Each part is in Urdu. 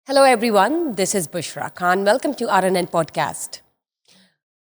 Hello everyone, this is Bushra Khan. Welcome to RNN podcast.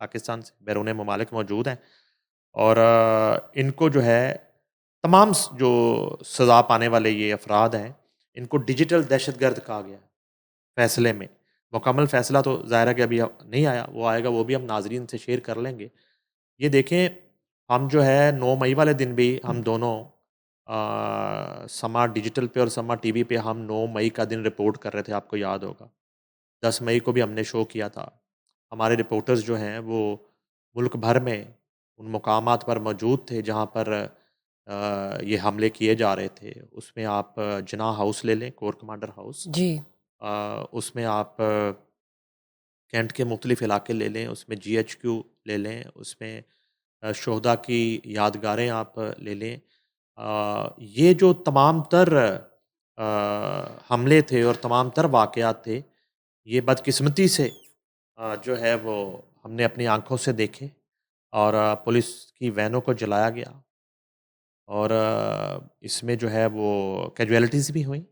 Pakistan سے بیرون ممالک موجود ہیں، اور ان کو جو ہے تمام جو سزا پانے والے یہ افراد ہیں ان کو ڈیجیٹل دہشت گرد کہا گیا ہے فیصلے میں. مکمل فیصلہ تو ظاہر ہے کہ ابھی نہیں آیا، وہ آئے گا، وہ بھی ہم ناظرین سے شیئر کر لیں گے. یہ دیکھیں ہم جو ہے 9 مئی والے دن بھی ہم دونوں سما ڈیجیٹل پہ اور سما ٹی وی پہ ہم 9 مئی کا دن رپورٹ کر رہے تھے، آپ کو یاد ہوگا. 10 مئی کو بھی ہم نے شو کیا تھا. ہمارے رپورٹرز جو ہیں وہ ملک بھر میں ان مقامات پر موجود تھے جہاں پر یہ حملے کیے جا رہے تھے. اس میں آپ جناح ہاؤس لے لیں، کور کمانڈر ہاؤس، جی. اس میں آپ کینٹ کے مختلف علاقے لے لیں، اس میں جی ایچ کیو لے لیں، اس میں شہداء کی یادگاریں آپ لے لیں. یہ جو تمام تر حملے تھے اور تمام تر واقعات تھے، یہ بدقسمتی سے جو ہے وہ ہم نے اپنی آنکھوں سے دیکھے، اور پولیس کی وینوں کو جلایا گیا، اور اس میں جو ہے وہ کیجویلٹیز بھی ہوئیں،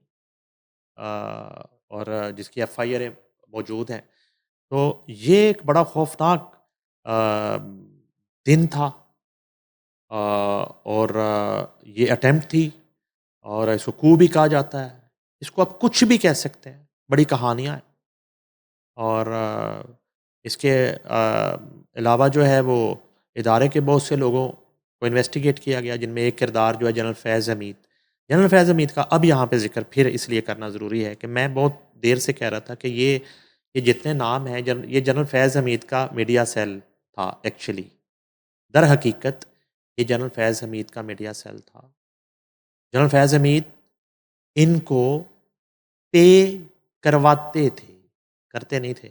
اور جس کی ایف آئی آر موجود ہیں. تو یہ ایک بڑا خوفناک دن تھا، اور یہ اٹیمپٹ تھی، اور اس کو کو بھی کہا جاتا ہے، اس کو آپ کچھ بھی کہہ سکتے ہیں، بڑی کہانیاں ہیں. اور اس کے علاوہ جو ہے وہ ادارے کے بہت سے لوگوں کو انویسٹیگیٹ کیا گیا، جن میں ایک کردار جو ہے جنرل فیض حمید. جنرل فیض حمید کا اب یہاں پہ ذکر پھر اس لیے کرنا ضروری ہے کہ میں بہت دیر سے کہہ رہا تھا کہ یہ جتنے نام ہیں، یہ جنرل فیض حمید کا میڈیا سیل تھا. ایکچولی در حقیقت یہ جنرل فیض حمید کا میڈیا سیل تھا. جنرل فیض حمید ان کو پے کرواتے تھے، کرتے نہیں تھے.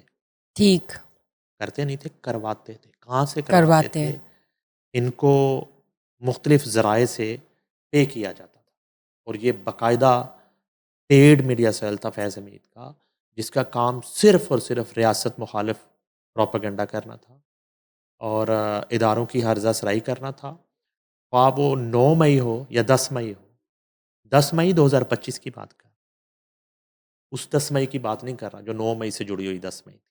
ٹھیک. کرتے نہیں تھے، کرواتے تھے. کہاں سے کرواتے تھے؟ ان کو مختلف ذرائع سے پے کیا جاتا تھا، اور یہ باقاعدہ پیڈ میڈیا سیل تھا فیض حمید کا، جس کا کام صرف اور صرف ریاست مخالف پروپیگنڈا کرنا تھا اور اداروں کی ہرزہ سرائی کرنا تھا. خواہ وہ 9 مئی ہو یا 10 مئی ہو. 10 مئی 2025 کی بات کر، اس 10 مئی کی بات نہیں کر رہا جو 9 مئی سے جڑی ہوئی 10 مئی تھی.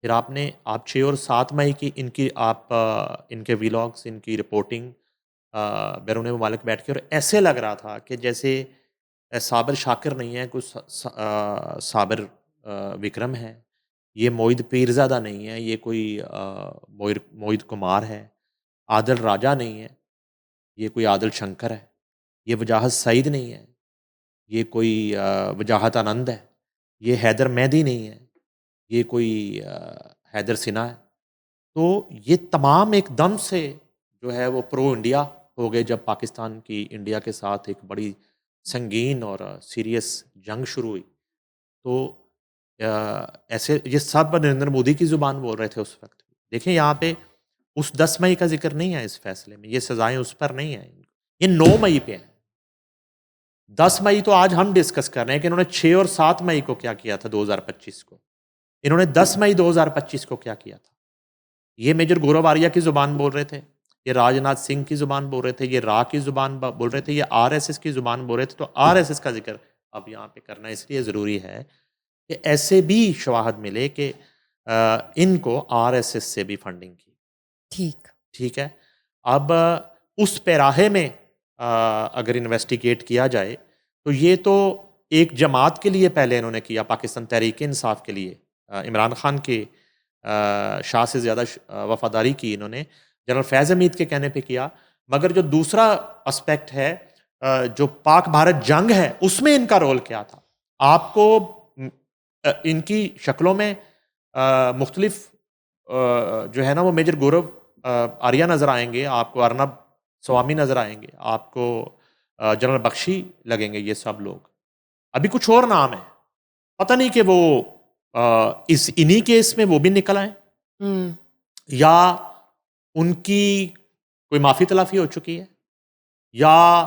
پھر آپ 6 اور 7 مئی کی ان کے ویلاگس، ان کی رپورٹنگ بیرون ممالک بیٹھ کے، اور ایسے لگ رہا تھا کہ جیسے صابر شاکر نہیں ہے، کچھ صابر وکرم ہے، یہ موعد پیرزادہ نہیں ہے، یہ کوئی موعد کمار ہے، عادل راجہ نہیں ہے، یہ کوئی عادل شنکر ہے، یہ وجاہت سعید نہیں ہے، یہ کوئی وجاہت آنند ہے، یہ حیدر مہدی نہیں ہے، یہ کوئی حیدر سنہا ہے. تو یہ تمام ایک دم سے جو ہے وہ پرو انڈیا ہو گئے جب پاکستان کی انڈیا کے ساتھ ایک بڑی سنگین اور سیریس جنگ شروع ہوئی. تو ایسے یہ سب نریندر مودی کی زبان بول رہے تھے اس وقت. دیکھیں یہاں پہ اس 10 مئی کا ذکر نہیں ہے اس فیصلے میں، یہ سزائیں اس پر نہیں ہیں، یہ 9 مئی پہ ہیں. 10 مئی تو آج ہم ڈسکس کر رہے ہیں کہ انہوں نے 6 اور 7 مئی کو کیا کیا تھا 2025 کو. انہوں نے 10 مئی 2025 کو کیا کیا تھا. یہ میجر گورو آریہ کی زبان بول رہے تھے، یہ راج ناتھ سنگھ کی زبان بول رہے تھے، یہ را کی زبان بول رہے تھے، یہ آر ایس ایس کی زبان بول رہے تھے. تو آر ایس ایس کا ذکر اب یہاں پہ کرنا اس لیے ضروری ہے کہ ایسے بھی شواہد ملے کہ ان کو آر ایس ایس سے بھی فنڈنگ کی. ٹھیک ہے. اب اس پیراہے میں اگر انویسٹیگیٹ کیا جائے تو یہ تو ایک جماعت کے لیے پہلے انہوں نے کیا، پاکستان تحریک انصاف کے لیے، عمران خان کے شاہ سے زیادہ وفاداری کی انہوں نے جنرل فیض حمید کے کہنے پہ کیا. مگر جو دوسرا اسپیکٹ ہے، جو پاک بھارت جنگ ہے، اس میں ان کا رول کیا تھا؟ آپ کو ان کی شکلوں میں مختلف جو ہے نا وہ میجر گورو آریہ نظر آئیں گے، آپ کو ارنب سوامی نظر آئیں گے، آپ کو جنرل بخشی لگیں گے. یہ سب لوگ ابھی کچھ اور نام ہیں، پتہ نہیں کہ وہ انہی کیس میں وہ بھی نکل آئیں یا ان کی کوئی معافی تلافی ہو چکی ہے، یا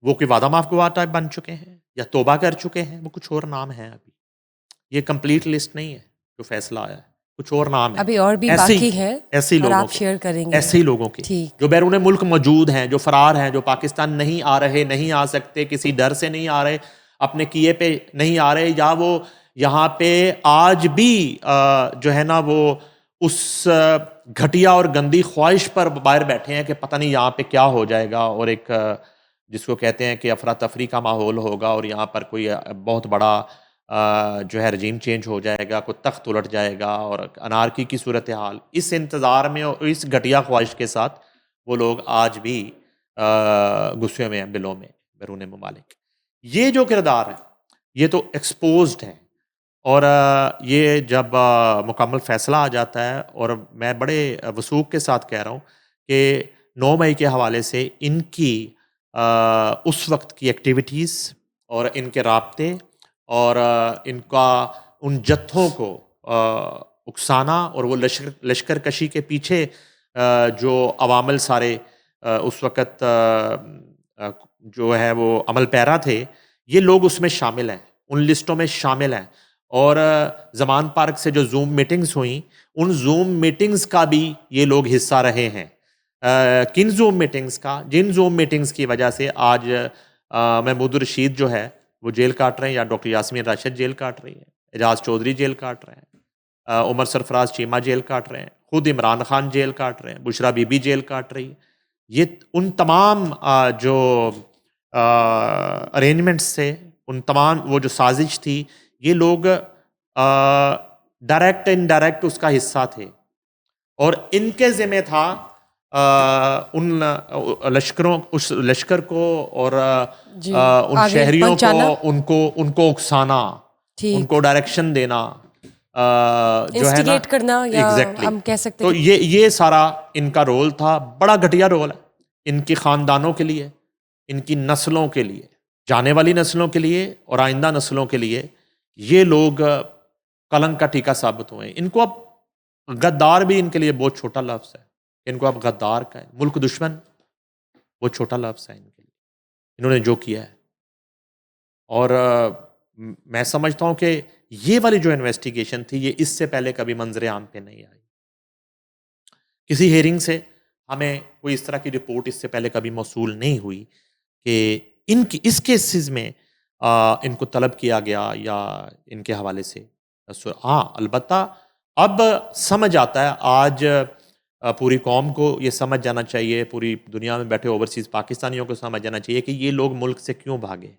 وہ کوئی وعدہ معاف گواہ ٹائپ بن چکے ہیں، یا توبہ کر چکے ہیں. وہ کچھ اور نام ہیں. ابھی یہ کمپلیٹ لسٹ نہیں ہے جو فیصلہ آیا ہے، کچھ اور نام ہیں ابھی اور بھی باقی ہے، ایسے اور آپ شیئر کریں گے ایسے ہی لوگوں کی جو بیرون ملک موجود ہیں، جو فرار ہیں، جو پاکستان نہیں آ رہے، نہیں آ سکتے، کسی ڈر سے نہیں آ رہے، اپنے کیے پہ نہیں آ رہے، یا وہ یہاں پہ آج بھی جو ہے نا وہ اس گھٹیا اور گندی خواہش پر باہر بیٹھے ہیں کہ پتہ نہیں یہاں پہ کیا ہو جائے گا، اور ایک جس کو کہتے ہیں کہ افراتفری کا ماحول ہوگا، اور یہاں پر کوئی بہت بڑا جو ہے رجیم چینج ہو جائے گا، کوئی تخت الٹ جائے گا اور انارکی کی صورتحال. اس انتظار میں اور اس گھٹیا خواہش کے ساتھ وہ لوگ آج بھی غصے میں ہیں بلوں میں بیرون ممالک. یہ جو کردار ہے یہ تو ایکسپوزڈ ہے، اور یہ جب مکمل فیصلہ آ جاتا ہے، اور میں بڑے وثوق کے ساتھ کہہ رہا ہوں کہ 9 مئی کے حوالے سے ان کی اس وقت کی ایکٹیویٹیز اور ان کے رابطے اور ان کا ان جتھوں کو اکسانا، اور وہ لشکر کشی کے پیچھے جو عوامل سارے اس وقت جو ہے وہ عمل پیرا تھے، یہ لوگ اس میں شامل ہیں، ان لسٹوں میں شامل ہیں. اور زمان پارک سے جو زوم میٹنگز ہوئیں، ان زوم میٹنگز کا بھی یہ لوگ حصہ رہے ہیں. کن زوم میٹنگز کا؟ جن زوم میٹنگز کی وجہ سے آج محمود الرشید جو ہے وہ جیل کاٹ رہے ہیں، یا ڈاکٹر یاسمین راشد جیل کاٹ رہی ہیں، اعجاز چودھری جیل کاٹ رہے ہیں، عمر سرفراز چیمہ جیل کاٹ رہے ہیں، خود عمران خان جیل کاٹ رہے ہیں، بشرا بی بی جیل کاٹ رہی ہے. یہ ان تمام جو ارینجمنٹس تھے، ان تمام وہ جو سازش تھی، یہ لوگ ڈائریکٹ انڈائریکٹ اس کا حصہ تھے، اور ان کے ذمہ تھا ان لشکروں، اس لشکر کو اور جی ان آگے شہریوں پہنچانا، کو ان کو اکسانا، ان ٹھیک کو ڈائریکشن دینا، جو ہے نا انسٹیگیٹ کرنا، یا ایگزیکٹلی. ہم کہہ سکتے تو ہیں یہ سارا ان کا رول تھا. بڑا گھٹیا رول ہے ان کی خاندانوں کے لیے، ان کی نسلوں کے لیے، جانے والی نسلوں کے لیے اور آئندہ نسلوں کے لیے. یہ لوگ کلنک کا ٹیکا ثابت ہوئے. ان کو اب غدار بھی ان کے لیے بہت چھوٹا لفظ ہے، ان کو اب غدار کا ہے. ملک دشمن وہ چھوٹا لفظ ہے ان کے لیے، انہوں نے جو کیا ہے. اور میں سمجھتا ہوں کہ یہ والی جو انویسٹیگیشن تھی، یہ اس سے پہلے کبھی منظر عام پہ نہیں آئی. کسی ہیئرنگ سے ہمیں کوئی اس طرح کی رپورٹ اس سے پہلے کبھی موصول نہیں ہوئی کہ ان کی اس کیسز میں ان کو طلب کیا گیا یا ان کے حوالے سے. ہاں البتہ اب سمجھ آتا ہے، آج پوری قوم کو یہ سمجھ جانا چاہیے، پوری دنیا میں بیٹھے اوورسیز پاکستانیوں کو سمجھ جانا چاہیے کہ یہ لوگ ملک سے کیوں بھاگے،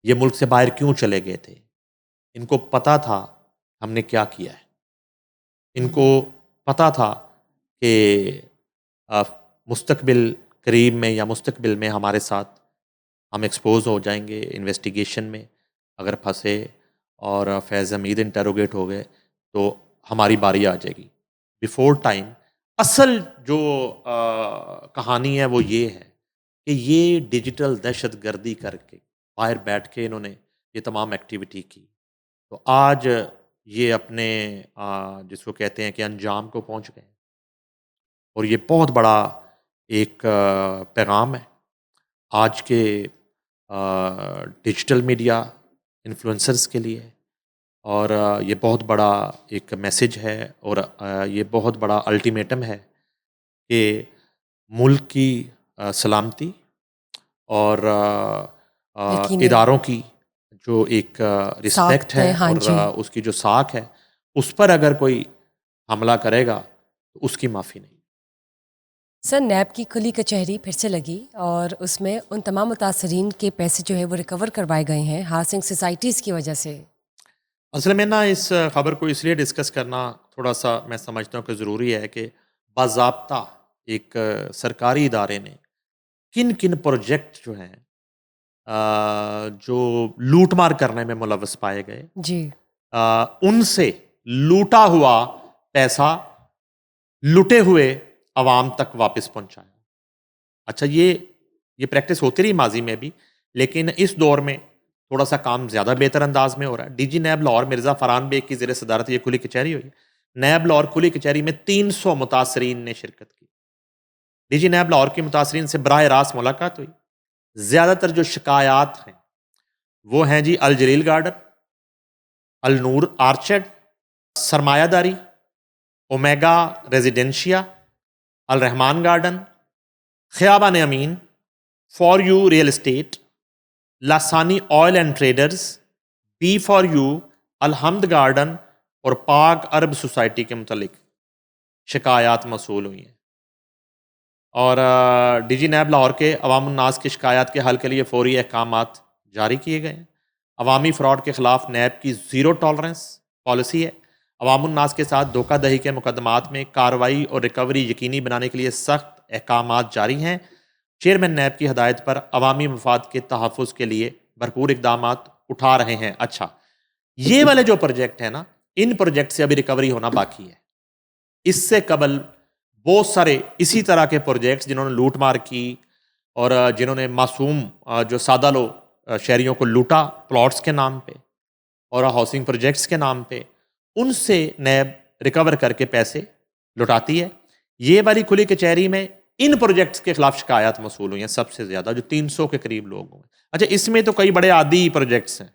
یہ ملک سے باہر کیوں چلے گئے تھے. ان کو پتا تھا ہم نے کیا کیا ہے، ان کو پتا تھا کہ مستقبل قریب میں یا مستقبل میں ہمارے ساتھ ہم ایکسپوز ہو جائیں گے انویسٹیگیشن میں. اگر پھنسے اور فیض حمید انٹروگیٹ ہو گئے تو ہماری باری آ جائے گی بیفور ٹائم. اصل جو کہانی ہے وہ یہ ہے کہ یہ ڈیجیٹل دہشت گردی کر کے باہر بیٹھ کے انہوں نے یہ تمام ایکٹیویٹی کی. تو آج یہ اپنے جس کو کہتے ہیں کہ انجام کو پہنچ گئے، اور یہ بہت بڑا ایک پیغام ہے آج کے ڈیجیٹل میڈیا انفلوئنسرز کے لیے، اور یہ بہت بڑا ایک میسج ہے، اور یہ بہت بڑا الٹیمیٹم ہے کہ ملک کی سلامتی اور یقیناً اداروں کی جو ایک رسپیکٹ ہے ہاں اور جی. اس کی جو ساکھ ہے، اس پر اگر کوئی حملہ کرے گا تو اس کی معافی نہیں. سر نیب کی کھلی کچہری پھر سے لگی، اور اس میں ان تمام متاثرین کے پیسے جو ہے وہ ریکور کروائے گئے ہیں ہاؤسنگ سوسائٹیز کی وجہ سے. اصل میں نا اس خبر کو اس لیے ڈسکس کرنا تھوڑا سا میں سمجھتا ہوں کہ ضروری ہے کہ باضابطہ ایک سرکاری ادارے نے کن کن پروجیکٹ جو ہیں جو لوٹ مار کرنے میں ملوث پائے گئے، جی ان سے لوٹا ہوا پیسہ لٹے ہوئے عوام تک واپس پہنچایا. اچھا یہ پریکٹس ہوتی رہی ماضی میں بھی، لیکن اس دور میں تھوڑا سا کام زیادہ بہتر انداز میں ہو رہا ہے. D G NAB Lahore Mirza Farhan Baig کی زیر صدارت یہ کھلی کچہری ہوئی. نیب لاہور کھلی کچہری میں 300 متاثرین نے شرکت کی. ڈی جی نیب لاہور کے متاثرین سے براہ راست ملاقات ہوئی. زیادہ تر جو شکایات ہیں وہ ہیں جی الجلیل گارڈن، النور آرچڈ، سرمایہ داری، اومیگا ریزیڈینشیا، الرحمان گارڈن، خیابان امین، فار یو ریئل اسٹیٹ، لاسانی oil and traders, B for you, الحمد گارڈن اور پاک عرب سوسائٹی کے متعلق شکایات موصول ہوئی ہیں، اور ڈی جی نیب لاہور کے عوام الناس کی شکایات کے حل کے لیے فوری احکامات جاری کیے گئے ہیں۔ عوامی فراڈ کے خلاف نیب کی زیرو ٹالرنس پالیسی ہے۔ عوام الناس کے ساتھ دھوکہ دہی کے مقدمات میں کارروائی اور ریکوری یقینی بنانے کے لیے سخت احکامات جاری ہیں۔ چیئرمین نیب کی ہدایت پر عوامی مفاد کے تحفظ کے لیے بھرپور اقدامات اٹھا رہے ہیں۔ اچھا، یہ والے جو پروجیکٹ ہیں نا، ان پروجیکٹ سے ابھی ریکوری ہونا باقی ہے۔ اس سے قبل بہت سارے اسی طرح کے پروجیکٹس جنہوں نے لوٹ مار کی اور جنہوں نے معصوم جو سادہ شہریوں کو لوٹا پلاٹس کے نام پہ اور ہاؤسنگ پروجیکٹس کے نام پہ، ان سے نیب ریکور کر کے پیسے لٹاتی ہے۔ یہ والی کھلی کچہری میں ان پروجیکٹس کے خلاف شکایات موصول ہوئی ہیں سب سے زیادہ، جو 300 کے قریب لوگ ہیں۔ اچھا، اس میں تو کئی بڑے عادی پروجیکٹس ہیں،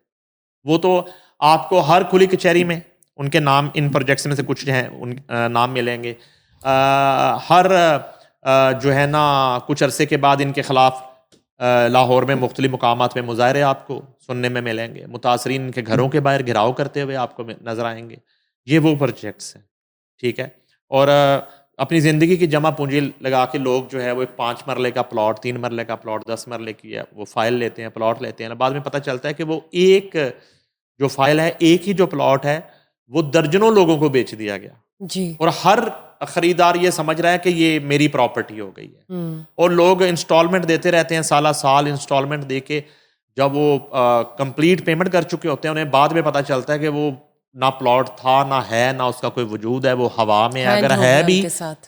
وہ تو آپ کو ہر کھلی کچہری میں ان کے نام، ان پروجیکٹس میں سے کچھ ہیں ان نام ملیں گے۔ ہر جو ہے نا کچھ عرصے کے بعد ان کے خلاف لاہور میں مختلف مقامات میں مظاہرے آپ کو سننے میں ملیں گے۔ متاثرین ان کے گھروں کے باہر گھیراؤ کرتے ہوئے آپ کو نظر آئیں گے۔ یہ وہ پروجیکٹس ہیں، ٹھیک ہے۔ اور اپنی زندگی کی جمع پونجی لگا کے لوگ جو ہے وہ 5 مرلے کا پلاٹ، 3 مرلے کا پلاٹ، 10 مرلے کی ہے وہ فائل لیتے ہیں، پلاٹ لیتے ہیں۔ بعد میں پتہ چلتا ہے کہ وہ ایک جو فائل ہے، ایک ہی جو پلاٹ ہے، وہ درجنوں لوگوں کو بیچ دیا گیا جی، اور ہر خریدار یہ سمجھ رہا ہے کہ یہ میری پراپرٹی ہو گئی ہے، اور لوگ انسٹالمنٹ دیتے رہتے ہیں، سالہ سال انسٹالمنٹ دے کے جب وہ کمپلیٹ پیمنٹ کر چکے ہوتے ہیں، انہیں بعد میں پتہ چلتا ہے کہ وہ نہ پلاٹ تھا، نہ ہے، نہ اس کا کوئی وجود ہے، وہ ہوا میں ہے۔ اگر ہے بھی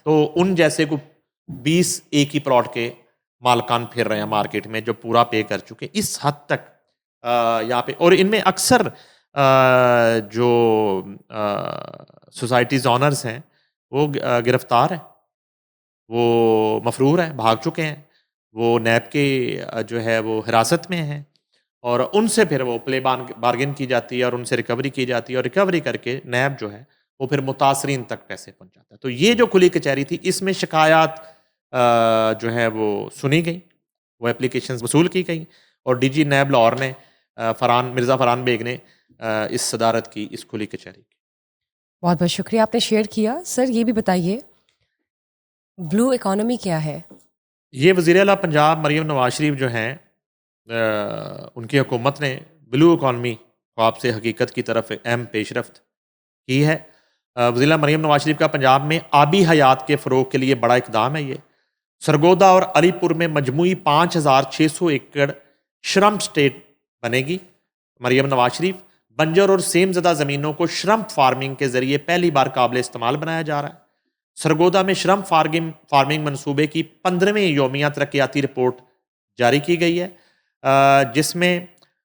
تو ان جیسے کو 20 ایک ہی پلاٹ کے مالکان پھر رہے ہیں مارکیٹ میں جو پورا پے کر چکے۔ اس حد تک یہاں پہ، اور ان میں اکثر جو سوسائٹیز آنرز ہیں وہ گرفتار ہیں، وہ مفرور ہیں، بھاگ چکے ہیں، وہ نیب کے جو ہے وہ حراست میں ہیں، اور ان سے پھر وہ پلے بارگن کی جاتی ہے اور ان سے ریکوری کی جاتی ہے، اور ریکوری کر کے نیب جو ہے وہ پھر متاثرین تک پیسے پہنچاتا ہے۔ تو یہ جو کھلی کچہری تھی، اس میں شکایات جو ہے وہ سنی گئی، وہ اپلیکیشنز وصول کی گئی، اور ڈی جی نیب لاہور نے مرزا فرحان بیگ نے اس صدارت کی اس کھلی کچہری کی۔ بہت بہت شکریہ آپ نے شیئر کیا۔ سر یہ بھی بتائیے بلو اکانومی کیا ہے؟ یہ وزیر اعلیٰ پنجاب مریم نواز شریف جو ہیں، ان کی حکومت نے بلو اکانومی خواب سے حقیقت کی طرف اہم پیش رفت کی ہے۔ وزیر اعلیٰ مریم نواز شریف کا پنجاب میں آبی حیات کے فروغ کے لیے بڑا اقدام ہے۔ یہ سرگودا اور علی پور میں مجموعی 5600 ایکڑ شرمپ اسٹیٹ بنے گی۔ مریم نواز شریف بنجر اور سیم زدہ زمینوں کو شرمپ فارمنگ کے ذریعے پہلی بار قابل استعمال بنایا جا رہا ہے۔ سرگودا میں شرمپ فارمنگ منصوبے کی 15ویں یومیہ ترقیاتی رپورٹ جاری کی گئی ہے، جس میں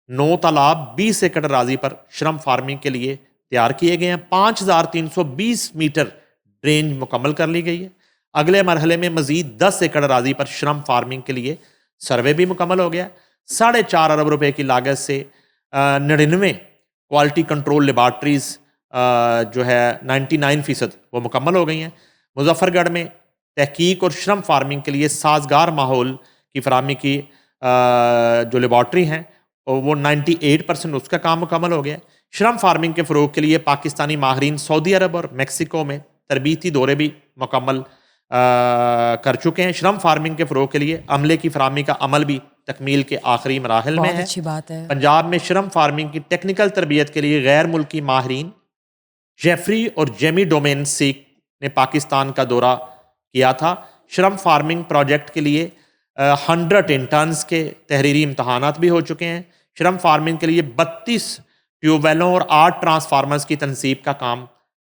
9 تالاب 20 ایکڑ اراضی پر شرمپ فارمنگ کے لیے تیار کیے گئے ہیں۔ 5320 میٹر ڈرینج مکمل کر لی گئی ہے۔ اگلے مرحلے میں مزید 10 ایکڑ اراضی پر شرمپ فارمنگ کے لیے سروے بھی مکمل ہو گیا۔ 4.5 ارب روپے کی لاگت سے 99 کوالٹی کنٹرول لیبارٹریز جو ہے 99% وہ مکمل ہو گئی ہیں۔ مظفر گڑھ میں تحقیق اور شرمپ فارمنگ کے لیے سازگار ماحول کی فراہمی کی جو لیبارٹری ہیں وہ 98% اس کا کام مکمل ہو گیا ہے۔ شرمپ فارمنگ کے فروغ کے لیے پاکستانی ماہرین سعودی عرب اور میکسیکو میں تربیتی دورے بھی مکمل کر چکے ہیں۔ شرمپ فارمنگ کے فروغ کے لیے عملے کی فراہمی کا عمل بھی تکمیل کے آخری مراحل میں ہے۔ اچھی بات ہے۔ پنجاب میں شرمپ فارمنگ کی ٹیکنیکل تربیت کے لیے غیر ملکی ماہرین جیفری اور جیمی ڈومین سیک نے پاکستان کا دورہ کیا تھا۔ شرمپ فارمنگ پروجیکٹ کے لیے 100 انٹرنز کے تحریری امتحانات بھی ہو چکے ہیں۔ شرمپ فارمنگ کے لیے 32 ٹیوب ویلوں اور 8 ٹرانسفارمرز کی تنصیب کا کام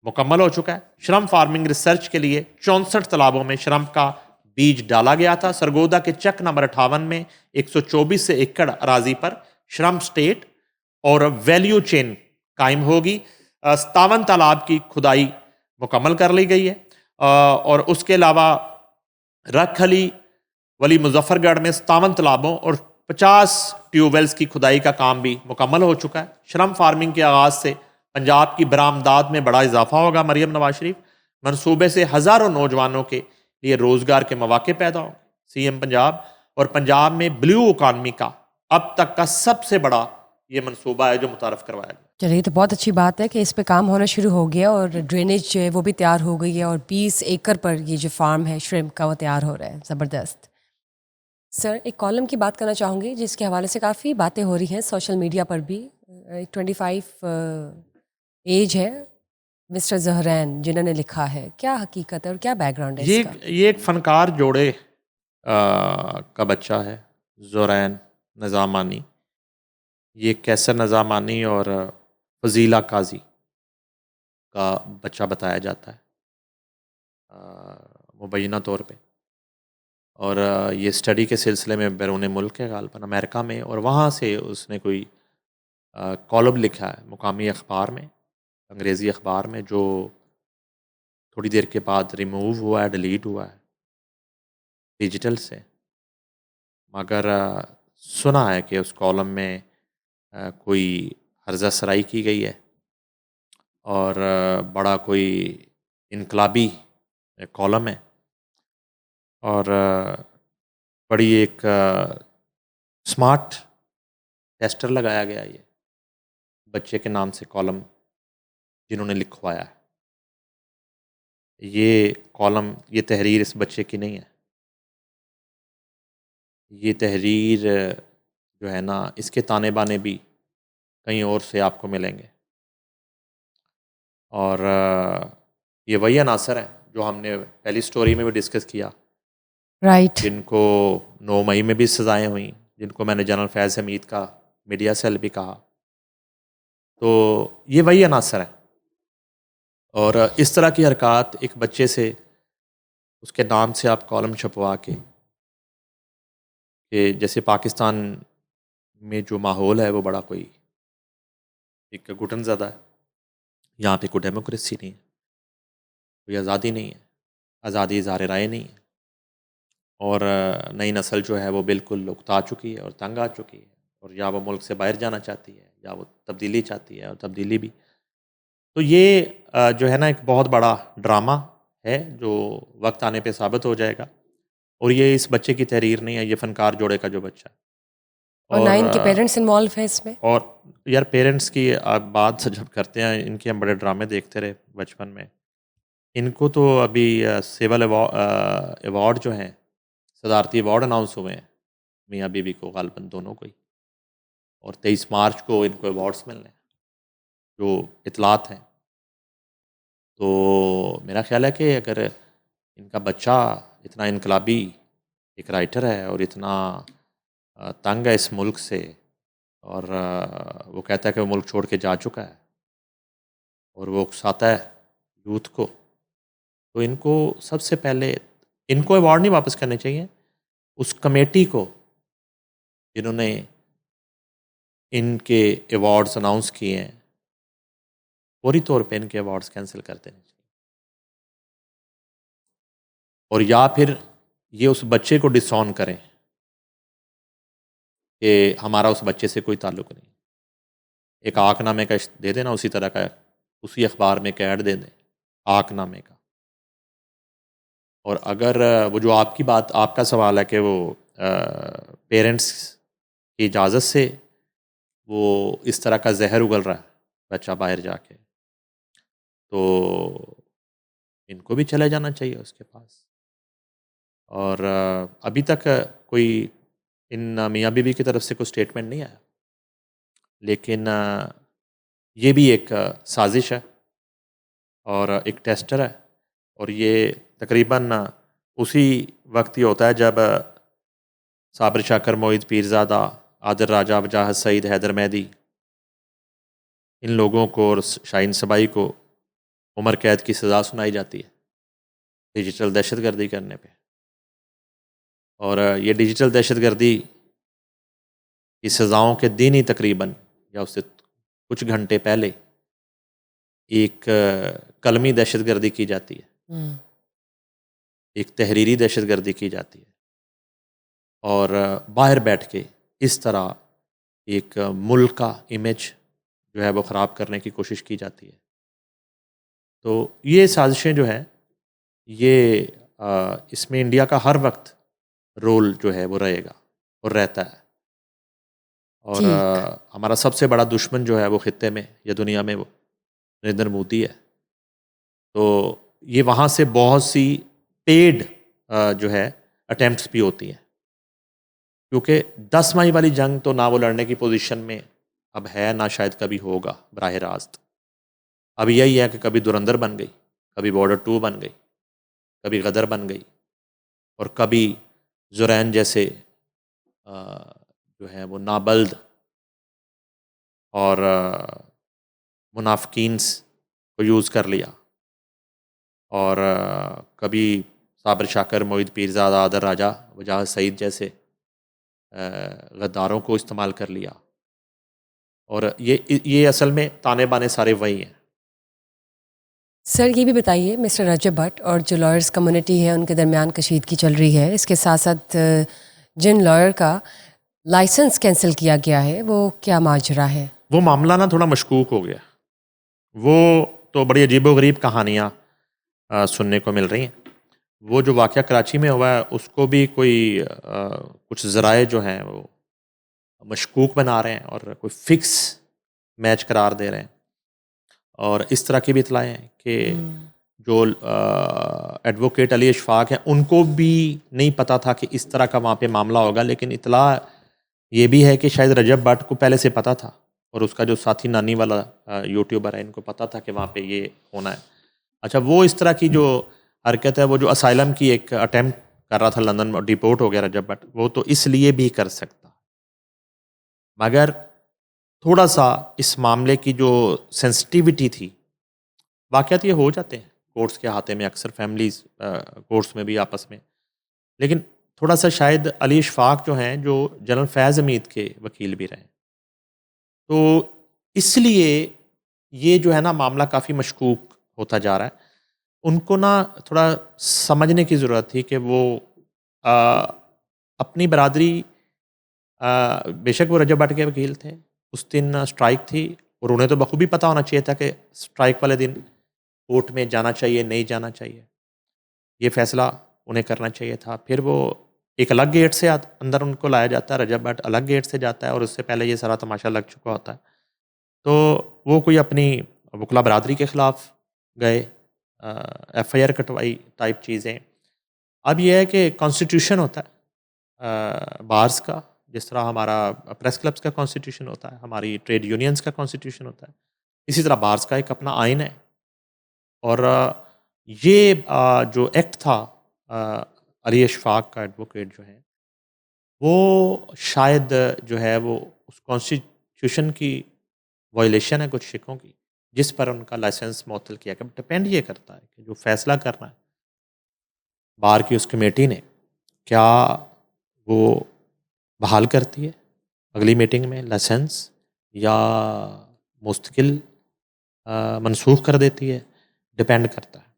مکمل ہو چکا ہے۔ شرمپ فارمنگ ریسرچ کے لیے 64 تالابوں میں شرمپ کا بیج ڈالا گیا تھا۔ سرگودا کے چک نمبر 58 میں 124 ایکڑ اراضی پر شرمپ اسٹیٹ اور ویلیو چین قائم ہوگی۔ 57 تالاب کی کھدائی مکمل کر لی گئی ہے، اور اس کے علاوہ رکھ علی ولی مظفر گڑھ میں 57 تالابوں اور 50 ٹیوب ویلز کی کھدائی کا کام بھی مکمل ہو چکا ہے۔ شرمپ فارمنگ کے آغاز سے پنجاب کی برآمدات میں بڑا اضافہ ہوگا۔ مریم نواز شریف منصوبے سے ہزاروں نوجوانوں کے لیے روزگار کے مواقع پیدا ہوں۔ سی ایم پنجاب، اور پنجاب میں بلو اکانومی کا اب تک کا سب سے بڑا یہ منصوبہ ہے جو متعارف کروایا گیا۔ چلیے تو بہت اچھی بات ہے کہ اس پہ کام ہونا شروع ہو گیا اور ڈرینیج جو ہے وہ بھی تیار ہو گئی ہے اور 20 ایکڑ پر یہ جو فارم ہے شرمپ کا وہ تیار ہو رہا ہے. زبردست. سر ایک کالم کی بات کرنا چاہوں گی جس کے حوالے سے کافی باتیں ہو رہی ہیں سوشل میڈیا پر بھی. 25 ایج ہے مسٹر زہرین جنہوں نے لکھا ہے. کیا حقیقت ہے اور کیا بیک گراؤنڈ ہے اس کا؟ یہ ایک فنکار جوڑے کا بچہ ہے، زورین نظامانی. یہ کیسر نظامانی اور فضیلہ قاضی کا بچہ بتایا جاتا ہے مبینہ طور پہ. اور یہ اسٹڈی کے سلسلے میں بیرون ملک ہے، غالباً امریکہ میں، اور وہاں سے اس نے کوئی کالم لکھا ہے مقامی اخبار میں، انگریزی اخبار میں، جو تھوڑی دیر کے بعد ریموو ہوا ہے، ڈیلیٹ ہوا ہے ڈیجیٹل سے. مگر سنا ہے کہ اس کالم میں کوئی ہرزہ سرائی کی گئی ہے اور بڑا کوئی انقلابی کالم ہے اور بڑی ایک اسمارٹ ٹیسٹر لگایا گیا یہ بچے کے نام سے کالم جنہوں نے لکھوایا ہے. یہ کالم، یہ تحریر اس بچے کی نہیں ہے. یہ تحریر جو ہے نا، اس کے تانے بانے بھی کہیں اور سے آپ کو ملیں گے. اور یہ وہی عناصر ہیں جو ہم نے پہلی سٹوری میں بھی ڈسکس کیا، رائٹ. جن کو 9 مئی میں بھی سزائیں ہوئیں، جن کو میں نے جنرل فیض حمید کا میڈیا سیل بھی کہا. تو یہ وہی عناصر ہیں. اور اس طرح کی حرکات ایک بچے سے، اس کے نام سے آپ کالم چھپوا کے، کہ جیسے پاکستان میں جو ماحول ہے وہ بڑا کوئی ایک گھٹن زدہ ہے. یہاں پہ کوئی ڈیموکریسی نہیں ہے، کوئی آزادی نہیں ہے، آزادی اظہار رائے نہیں ہے. اور نئی نسل جو ہے وہ بالکل اکتا چکی ہے اور تنگ آ چکی ہے، اور یا وہ ملک سے باہر جانا چاہتی ہے یا وہ تبدیلی چاہتی ہے، اور تبدیلی بھی. تو یہ جو ہے نا ایک بہت بڑا ڈرامہ ہے جو وقت آنے پہ ثابت ہو جائے گا. اور یہ اس بچے کی تحریر نہیں ہے، یہ فنکار جوڑے کا جو بچہ ہے. اور 9 کے پیرنٹس انوالو ہیں اس میں. اور یار پیرنٹس کی آپ بات جب کرتے ہیں، ان کے ہم بڑے ڈرامے دیکھتے رہے بچپن میں. ان کو تو ابھی سول ایوارڈ جو ہیں، صدارتی ایوارڈ اناؤنس ہوئے ہیں میاں بیوی کو، غالباً دونوں کو ہی. اور 23 مارچ کو ان کو ایوارڈس ملنے ہیں جو اطلاعات ہیں. تو میرا خیال ہے کہ اگر ان کا بچہ اتنا انقلابی ایک رائٹر ہے اور اتنا تنگ ہے اس ملک سے، اور وہ کہتا ہے کہ وہ ملک چھوڑ کے جا چکا ہے اور وہ اکساتا ہے یوتھ کو، تو ان کو سب سے پہلے ان کو ایوارڈ نہیں واپس کرنے چاہیے، اس کمیٹی کو جنہوں نے ان کے ایوارڈز اناؤنس کیے ہیں فوری طور پہ ان کے ایوارڈز کینسل کر دینے چاہیے. اور یا پھر یہ اس بچے کو ڈس آن کریں کہ ہمارا اس بچے سے کوئی تعلق نہیں. ایک آک نامے کا دے دینا، اسی طرح کا اسی اخبار میں ایک ایڈ دے دیں آک نامے کا. اور اگر وہ جو آپ کی بات، آپ کا سوال ہے کہ وہ پیرنٹس کی اجازت سے وہ اس طرح کا زہر اگل رہا ہے بچہ باہر جا کے، تو ان کو بھی چلے جانا چاہیے اس کے پاس. اور ابھی تک کوئی ان میاں بیوی کی طرف سے کوئی اسٹیٹمنٹ نہیں آیا، لیکن یہ بھی ایک سازش ہے اور ایک ٹیسٹر ہے. اور یہ تقریباً اسی وقت ہی ہوتا ہے جب صابر شاکر، معید پیرزادہ، عادل راجہ، وجاہت سعید، حیدر مہدی، ان لوگوں کو اور شاہین صبائی کو عمر قید کی سزا سنائی جاتی ہے ڈیجیٹل دہشت گردی کرنے پہ. اور یہ ڈیجیٹل دہشت گردی کی سزاؤں کے دن ہی تقریباً یا اس سے کچھ گھنٹے پہلے ایک قلمی دہشت گردی کی جاتی ہے، ایک تحریری دہشت گردی کی جاتی ہے. اور باہر بیٹھ کے اس طرح ایک ملک کا امیج جو ہے وہ خراب کرنے کی کوشش کی جاتی ہے. تو یہ سازشیں جو ہیں، یہ اس میں انڈیا کا ہر وقت رول جو ہے وہ رہے گا اور رہتا ہے. اور ہمارا سب سے بڑا دشمن جو ہے وہ خطے میں یا دنیا میں وہ نریندر مودی ہے. تو یہ وہاں سے بہت سی پیڈ جو ہے اٹیمپٹس بھی ہوتی ہیں, کیونکہ 10 مائی والی جنگ تو نہ وہ لڑنے کی پوزیشن میں اب ہے, نہ شاید کبھی ہوگا براہ راست. اب یہی ہے کہ کبھی دھرندر بن گئی, کبھی بارڈر 2 بن گئی, کبھی غدر بن گئی, اور کبھی زرین جیسے جو ہے وہ نابلد اور منافقین کو یوز کر لیا, اور کبھی صابر شاکر, معید پیرزادہ, آدر راجہ, وجاہت سعید جیسے غداروں کو استعمال کر لیا. اور یہ اصل میں تانے بانے سارے وہی ہیں. سر یہ بھی بتائیے, مسٹر رجب بھٹ اور جو لائرز کمیونٹی ہے ان کے درمیان کشیدگی چل رہی ہے, اس کے ساتھ ساتھ جن لائر کا لائسنس کینسل کیا گیا ہے وہ کیا ماجرا ہے؟ وہ معاملہ نا تھوڑا مشکوک ہو گیا. وہ تو بڑی عجیب و غریب کہانیاں سننے کو مل رہی ہیں. وہ جو واقعہ کراچی میں ہوا ہے اس کو بھی کوئی کچھ ذرائع جو ہیں وہ مشکوک بنا رہے ہیں اور کوئی فکس میچ قرار دے رہے ہیں. اور اس طرح کی بھی اطلاعیں ہیں کہ جو ایڈوکیٹ علی اشفاق ہیں ان کو بھی نہیں پتہ تھا کہ اس طرح کا وہاں پہ معاملہ ہوگا, لیکن اطلاع یہ بھی ہے کہ شاید رجب بٹ کو پہلے سے پتہ تھا, اور اس کا جو ساتھی نانی والا یوٹیوبر ہے ان کو پتہ تھا کہ وہاں پہ یہ ہونا ہے. اچھا, وہ اس طرح کی جو حرکت ہے, وہ جو اسائلم کی ایک اٹیمپٹ کر رہا تھا لندن میں, ڈیپورٹ ہو گیا رجب بٹ, وہ تو اس لیے بھی کر سکتا, مگر تھوڑا سا اس معاملے کی جو سینسٹیوٹی تھی, واقعات یہ ہو جاتے ہیں کورٹس کے ہاتھے میں اکثر, فیملیز کورٹس میں بھی آپس میں, لیکن تھوڑا سا شاید علی اشفاق جو ہیں جو جنرل فیض حمید کے وکیل بھی رہے, تو اس لیے یہ جو ہے نا معاملہ کافی مشکوک ہوتا جا رہا ہے. ان کو نا تھوڑا سمجھنے کی ضرورت تھی کہ وہ اپنی برادری, بے شک وہ رجب بٹ کے وکیل تھے, اس دن اسٹرائک تھی, اور انہیں تو بخوبی پتہ ہونا چاہیے تھا کہ اسٹرائک والے دن کورٹ میں جانا چاہیے نہیں جانا چاہیے, یہ فیصلہ انہیں کرنا چاہیے تھا. پھر وہ ایک الگ گیٹ سے اندر ان کو لایا جاتا ہے, رجب بٹ الگ گیٹ سے جاتا ہے, اور اس سے پہلے یہ سارا تماشا لگ چکا ہوتا ہے. تو وہ کوئی اپنی وکلا برادری کے خلاف گئے, ایف آئی آر کٹوائی ٹائپ چیزیں. اب یہ ہے کہ کانسٹیٹیوشن ہوتا ہے بارس کا, جس طرح ہمارا پریس کلبس کا کانسٹیٹیوشن ہوتا ہے, ہماری ٹریڈ یونینز کا کانسٹیٹیوشن ہوتا ہے, اسی طرح بارس کا ایک اپنا آئین ہے. اور یہ جو ایکٹ تھا علی اشفاق کا, ایڈوکیٹ جو ہے, وہ شاید جو ہے وہ اس کانسٹیٹیوشن کی وائلیشن ہے کچھ شکوں کی, جس پر ان کا لائسنس معطل کیا گیا. ڈپینڈ یہ کرتا ہے کہ جو فیصلہ کرنا ہے بار کی اس کمیٹی نے, کیا وہ بحال کرتی ہے اگلی میٹنگ میں لائسنس, یا مستقل منسوخ کر دیتی ہے, ڈپینڈ کرتا ہے.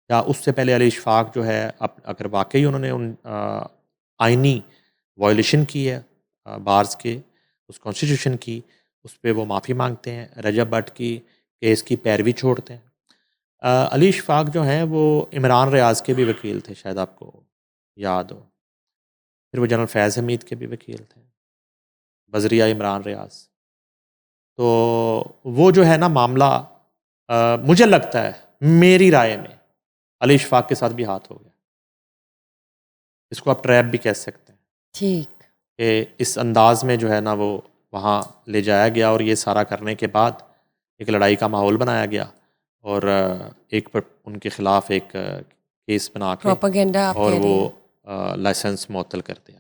یا اس سے پہلے علی اشفاق جو ہے, اگر واقعی انہوں نے ان آئینی وائلیشن کی ہے بارز کے اس کانسٹیٹیوشن کی, اس پہ وہ معافی مانگتے ہیں, رجب بٹ کی کیس کی پیروی چھوڑتے ہیں. علی اشفاق جو ہیں وہ عمران ریاض کے بھی وکیل تھے, شاید آپ کو یاد ہو. پھر وہ جنرل فیض حمید کے بھی وکیل تھے, بذریعہ عمران ریاض. تو وہ جو ہے نا معاملہ, مجھے لگتا ہے میری رائے میں علی اشفاق کے ساتھ بھی ہاتھ ہو گیا. اس کو آپ ٹریپ بھی کہہ سکتے ہیں. ٹھیک, کہ اس انداز میں جو ہے نا وہ وہاں لے جایا گیا, اور یہ سارا کرنے کے بعد ایک لڑائی کا ماحول بنایا گیا, اور ایک پر ان کے خلاف ایک کیس بنا کے پروپیگنڈا اور وہ لائسنس معطل کر دیا.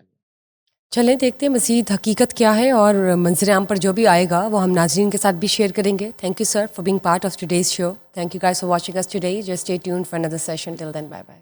چلیں دیکھتے ہیں مزید حقیقت کیا ہے, اور منظر عام پر جو بھی آئے گا وہ ہم ناظرین کے ساتھ بھی شیئر کریں گے. Thank you sir for being part of today's show. Thank you guys for watching us today. Just stay tuned for another session. Till then, bye bye.